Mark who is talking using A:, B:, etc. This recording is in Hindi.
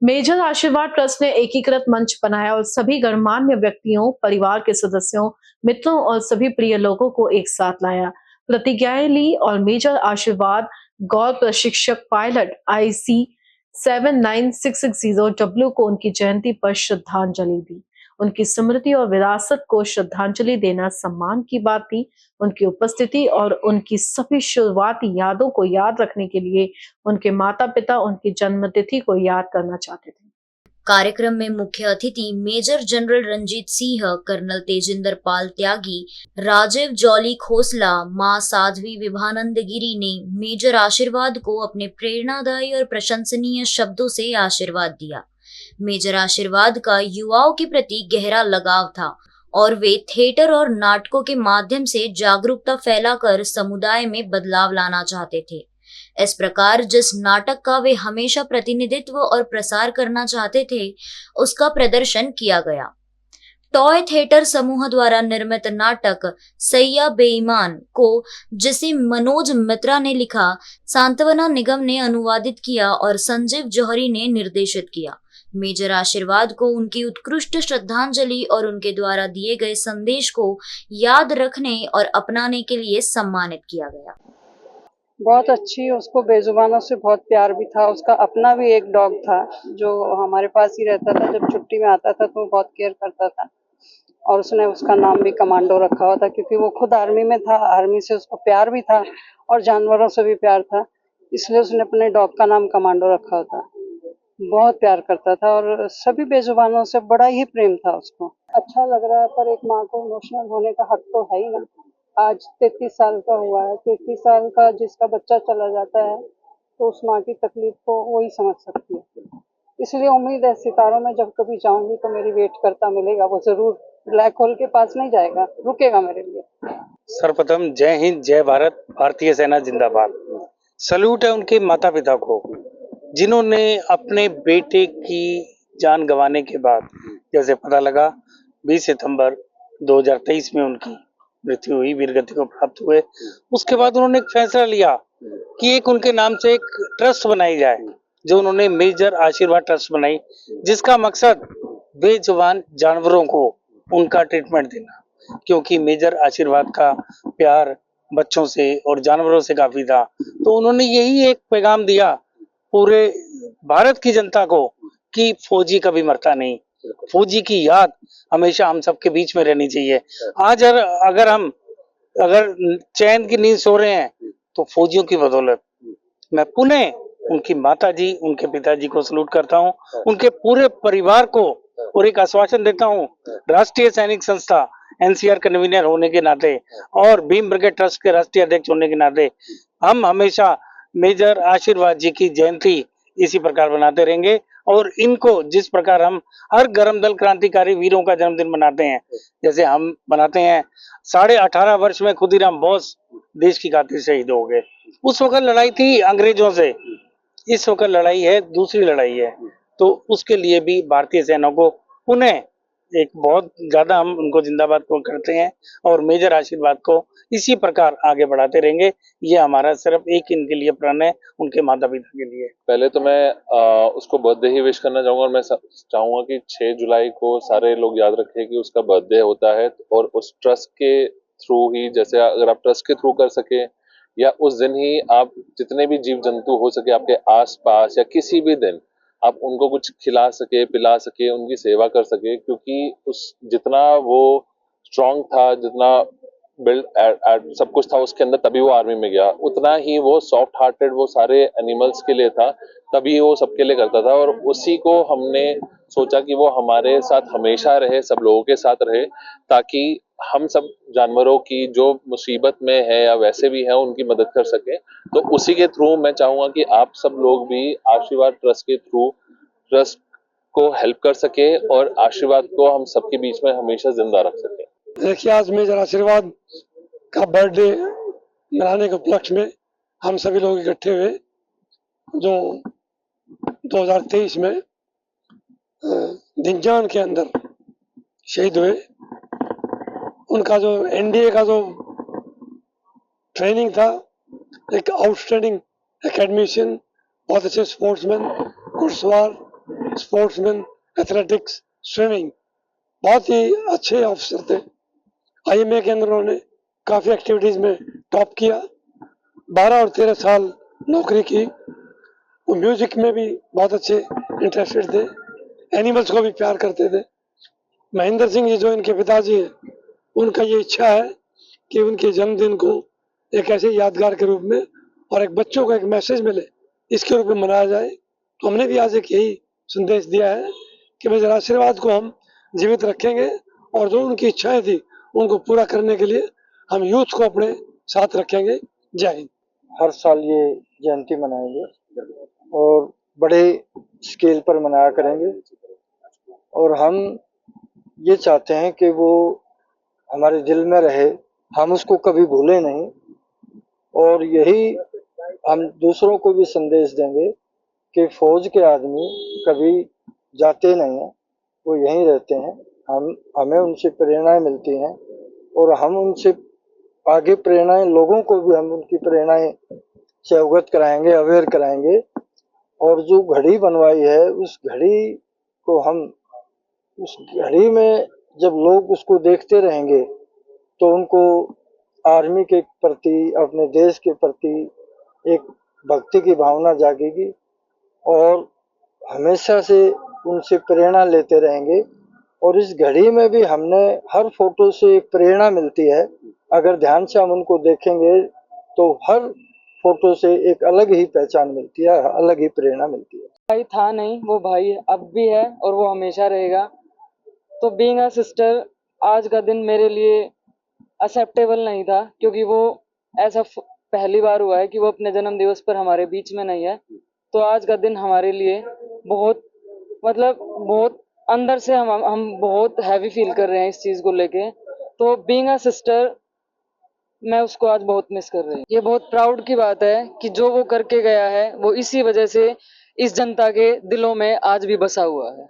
A: मेजर आशीर्वाद ट्रस्ट ने एकीकृत मंच बनाया और सभी गणमान्य व्यक्तियों, परिवार के सदस्यों, मित्रों और सभी प्रिय लोगों को एक साथ लाया। प्रतिज्ञाएं ली और मेजर आशीर्वाद गौर प्रशिक्षक पायलट IC 79660W को उनकी जयंती पर श्रद्धांजलि दी। उनकी स्मृति और विरासत को श्रद्धांजलि देना सम्मान की बात थी। उनकी उपस्थिति और उनकी सभी शुरुआती यादों को याद रखने के लिए उनके माता-पिता उनकी जन्मतिथि को याद करना चाहते थे।
B: कार्यक्रम में मुख्य अतिथि major general Ranjit Singh, colonel Tejinder Pal Tyagi, Rajiv Jolly Khosla, मां साध्वी विभानंद गिरी ने मेजर आशीर्वाद को अपने प्रेरणादायी और प्रशंसनीय शब्दों से आशीर्वाद दिया। मेजर आशीर्वाद का युवाओं के प्रति गहरा लगाव था और वे थिएटर और नाटकों के माध्यम से जागरूकता फैलाकर समुदाय में बदलाव लाना चाहते थे। इस प्रकार जिस नाटक का वे हमेशा प्रतिनिधित्व और प्रसार करना चाहते थे, उसका प्रदर्शन किया गया। टॉय थिएटर समूह द्वारा निर्मित नाटक सैया बेईमान को, जिसे मनोज मित्रा ने लिखा, सांत्वना निगम ने अनुवादित किया और संजीव जौहरी ने निर्देशित किया। मेजर आशीर्वाद को उनकी उत्कृष्ट श्रद्धांजलि और उनके द्वारा दिए गए संदेश को याद रखने और अपनाने के लिए सम्मानित किया गया।
C: बहुत अच्छी, उसको बेजुबानों से बहुत प्यार भी था। उसका अपना भी एक डॉग था जो हमारे पास ही रहता था। जब छुट्टी में आता था तो बहुत केयर करता था और उसने उसका नाम भी कमांडो रखा हुआ था क्योंकि वो खुद आर्मी में था। आर्मी से उसको प्यार भी था और जानवरों से भी प्यार था, इसलिए उसने अपने डॉग का नाम कमांडो रखा हुआ था। बहुत प्यार करता था और सभी बेजुबानों से बड़ा ही प्रेम था उसको। अच्छा लग रहा है, पर एक माँ को इमोशनल होने का हक तो है ही ना। आज 33 साल का हुआ है। 33 साल का जिसका बच्चा चला जाता है तो उस माँ की तकलीफ को वो ही समझ सकती है। इसलिए उम्मीद है सितारों में जब कभी जाऊंगी तो मेरी वेट करता मिलेगा। वो जरूर ब्लैक होल के पास नहीं जाएगा, रुकेगा मेरे लिए।
D: सर्वप्रथम जय हिंद, जय भारत, भारतीय सेना जिंदाबाद। सल्यूट है उनके माता पिता को, जिन्होंने अपने बेटे की जान गंवाने के बाद, जैसे पता लगा 20 सितंबर 2023 में उनकी मृत्यु हुई, वीरगति को प्राप्त हुए। उसके बाद उन्होंने एक फैसला लिया कि एक उनके नाम से एक ट्रस्ट बनाई जाए, जो उन्होंने मेजर आशीर्वाद ट्रस्ट बनाई, जिसका मकसद बेजुबान जानवरों को उनका ट्रीटमेंट देना, क्योंकि मेजर आशीर्वाद का प्यार बच्चों से और जानवरों से काफी था। तो उन्होंने यही एक पैगाम दिया पूरे भारत की जनता को कि फौजी कभी मरता नहीं, फौजी की याद हमेशा हम सबके बीच में रहनी चाहिए। आज अगर चैन की नींद सो रहे हैं तो फौजियों की बदौलत। मैं पुनः उनकी माताजी, उनके पिताजी को सलूट करता हूं, उनके पूरे परिवार को, और एक आश्वासन देता हूं, राष्ट्रीय सैनिक संस्था NCR कन्वीनर होने के नाते और भीम ब्रिगेड ट्रस्ट के राष्ट्रीय अध्यक्ष होने के नाते हम हमेशा मेजर आशीर्वाद जी की जयंती इसी प्रकार बनाते रहेंगे। और इनको जिस प्रकार हम हर गर्म दल क्रांतिकारी वीरों का जन्मदिन मनाते हैं, जैसे हम बनाते हैं, 18.5 वर्ष में खुदीराम बोस देश की खातिर शहीद हो गए। उस वक्त लड़ाई थी अंग्रेजों से, इस वक्त लड़ाई है, दूसरी लड़ाई है। तो उसके लिए भी भारतीय सेना को पुनः एक बहुत ज्यादा हम उनको जिंदाबाद को करते हैं और मेजर आशीर्वाद को इसी प्रकार आगे बढ़ाते रहेंगे। ये हमारा सिर्फ एक इनके लिए प्रण है, उनके माता पिता के लिए।
E: पहले तो मैं उसको बर्थडे ही विश करना चाहूंगा और मैं चाहूंगा कि 6 जुलाई को सारे लोग याद रखें कि उसका बर्थडे होता है, और उस ट्रस्ट के थ्रू ही, जैसे अगर आप ट्रस्ट के थ्रू कर सके या उस दिन ही आप जितने भी जीव जंतु हो सके आपके आस पास, या किसी भी दिन आप उनको कुछ खिला सके, पिला सके, उनकी सेवा कर सके, क्योंकि उस जितना वो स्ट्रांग था, जितना बिल्ड सब कुछ था उसके अंदर, तभी वो आर्मी में गया। उतना ही वो सॉफ्ट हार्टेड वो सारे एनिमल्स के लिए था, तभी वो सबके लिए करता था। और उसी को हमने सोचा कि वो हमारे साथ हमेशा रहे, सब लोगों के साथ रहे, ताकि हम सब जानवरों की जो मुसीबत में है या वैसे भी है उनकी मदद कर सके। तो उसी के थ्रू मैं चाहूंगा कि आप सब लोग भी आशीर्वाद ट्रस्ट के थ्रू ट्रस्ट को हेल्प कर सके और आशीर्वाद को हम सबके बीच में हमेशा जिंदा रख सके।
F: देखिए, आज मेजर आशीर्वाद का बर्थडे मनाने के उपलक्ष्य में हम सभी लोग इकट्ठे हुए, जो 2023 में दिनजान के अंदर शहीद हुए। उनका जो NDA का जो ट्रेनिंग था, एक आउटस्टैंडिंग एकेडमिशियन, बहुत अच्छे स्पोर्ट्समैन, घुड़सवार, स्पोर्ट्समैन, एथलेटिक्स, स्विमिंग, बहुत ही अच्छे ऑफिसर थे। IMA के अंदर उन्होंने काफ़ी एक्टिविटीज़ में टॉप किया। 12 और 13 साल नौकरी की। वो म्यूजिक में भी बहुत अच्छे इंटरेस्टेड थे, एनिमल्स को भी प्यार करते थे। महेंद्र सिंह जी जो इनके पिताजी हैं, उनका ये इच्छा है कि उनके जन्मदिन को एक ऐसे यादगार के रूप में और एक बच्चों को एक मैसेज मिले, इसके रूप में मनाया जाए। तो हमने भी आज एक यही संदेश दिया है कि मेजर आशीर्वाद को हम जीवित रखेंगे और जो उनकी इच्छाएं थी उनको पूरा करने के लिए हम यूथ को अपने साथ रखेंगे। जय हिंद।
G: हर साल ये जयंती मनाएंगे और बड़े स्केल पर मनाया करेंगे और हम ये चाहते हैं कि वो हमारे दिल में रहे, हम उसको कभी भूले नहीं और यही हम दूसरों को भी संदेश देंगे कि फौज के आदमी कभी जाते नहीं हैं, वो यहीं रहते हैं। हमें उनसे प्रेरणाएं मिलती हैं और हम उनसे आगे प्रेरणाएं लोगों को भी हम उनकी प्रेरणाएं से अवगत कराएंगे, अवेयर कराएंगे और जो घड़ी बनवाई है उस घड़ी को हम उस घड़ी में जब लोग उसको देखते रहेंगे तो उनको आर्मी के प्रति, अपने देश के प्रति एक भक्ति की भावना जागेगी और हमेशा से उनसे प्रेरणा लेते रहेंगे। और इस घड़ी में भी हमने हर फोटो से एक प्रेरणा मिलती है। अगर ध्यान से हम उनको देखेंगे तो हर फोटो से एक अलग ही पहचान मिलती है, अलग ही प्रेरणा मिलती है।
C: भाई था नहीं, वो भाई अब भी है और वो हमेशा रहेगा। तो बीइंग अ सिस्टर आज का दिन मेरे लिए एक्सेप्टेबल नहीं था, क्योंकि वो ऐसा पहली बार हुआ है कि वो अपने जन्म दिवस पर हमारे बीच में नहीं है। तो आज का दिन हमारे लिए बहुत बहुत अंदर से हम बहुत हैवी फील कर रहे हैं इस चीज़ को लेके। तो बीइंग अ सिस्टर मैं उसको आज बहुत मिस कर रही हूँ। ये बहुत प्राउड की बात है कि जो वो करके गया है वो इसी वजह से इस जनता के दिलों में आज भी बसा हुआ है।